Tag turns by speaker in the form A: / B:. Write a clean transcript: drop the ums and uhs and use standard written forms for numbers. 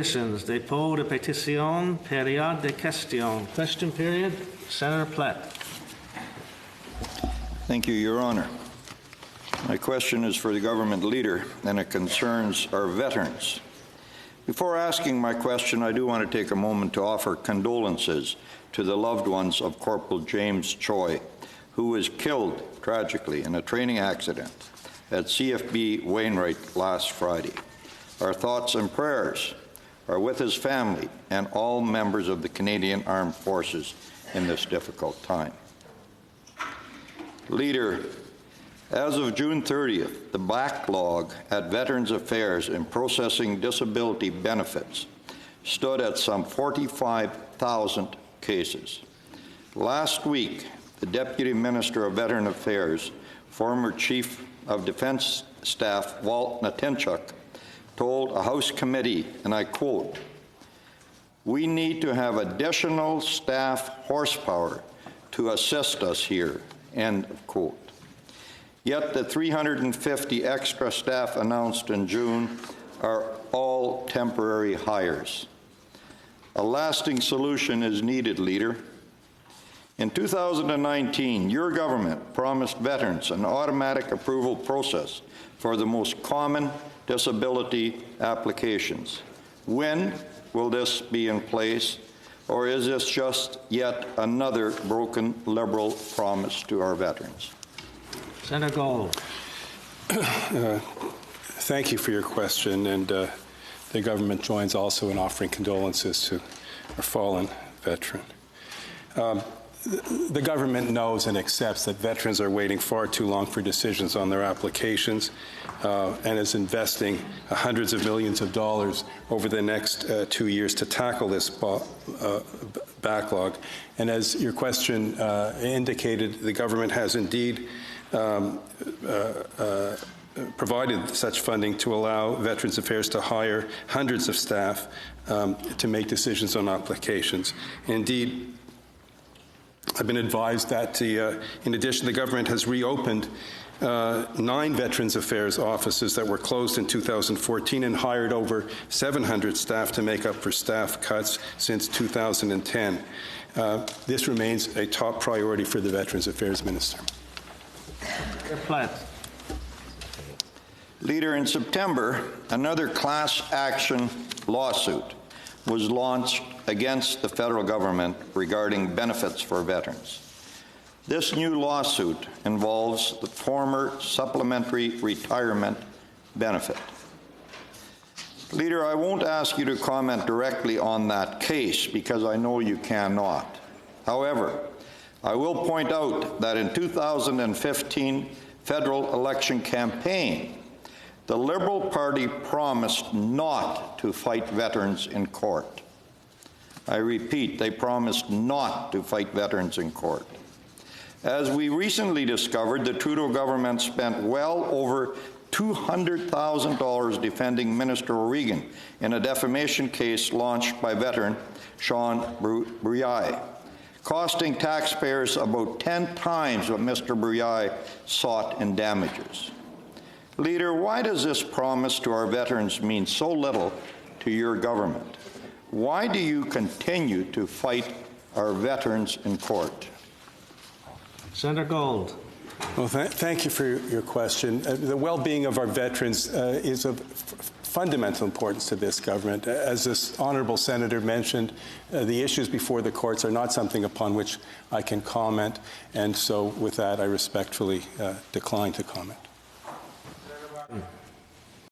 A: Dépôt de pétition, période de questions. Question period. Senator Platt.
B: Thank you, Your Honour. My question is for the government leader, and it concerns our veterans. Before asking my question, I do want to take a moment to offer condolences to the loved ones of Corporal James Choi, who was killed tragically in a training accident at CFB Wainwright last Friday. Our thoughts and prayers are with his family and all members of the Canadian Armed Forces in this difficult time. Leader, as of June 30th, the backlog at Veterans Affairs in processing disability benefits stood at some 45,000 cases. Last week, the Deputy Minister of Veteran Affairs, former Chief of Defence Staff Walt Natinchuk, told a House committee, and I quote, "We need to have additional staff horsepower to assist us here," end of quote. Yet the 350 extra staff announced in June are all temporary hires. A lasting solution is needed, Leader. In 2019, your government promised veterans an automatic approval process for the most common disability applications. When will this be in place, or is this just yet another broken Liberal promise to our veterans?
A: Senator Gold.
C: Thank you for your question, and the government joins also in offering condolences to our fallen veteran. The government knows and accepts that veterans are waiting far too long for decisions on their applications and is investing hundreds of millions of dollars over the next 2 years to tackle this backlog. And as your question indicated, the government has indeed provided such funding to allow Veterans Affairs to hire hundreds of staff to make decisions on applications. Indeed, I've been advised that, in addition, the government has reopened 9 Veterans Affairs offices that were closed in 2014 and hired over 700 staff to make up for staff cuts since 2010. This remains a top priority for the Veterans Affairs Minister.
B: Leader, in September, another class action lawsuit was launched against the federal government regarding benefits for veterans. This new lawsuit involves the former supplementary retirement benefit. Leader, I won't ask you to comment directly on that case because I know you cannot. However, I will point out that in 2015 federal election campaign, the Liberal Party promised not to fight veterans in court. I repeat, they promised not to fight veterans in court. As we recently discovered, the Trudeau government spent well over $200,000 defending Minister O'Regan in a defamation case launched by veteran Sean Brouillard, costing taxpayers about 10 times what Mr. Brouillard sought in damages. Leader, why does this promise to our veterans mean so little to your government? Why do you continue to fight our veterans in court?
A: Senator Gold.
C: Well, thank you for your question. The well-being of our veterans is of fundamental importance to this government. As this honourable senator mentioned, the issues before the courts are not something upon which I can comment, and so with that I respectfully decline to comment.
A: Senator Martin.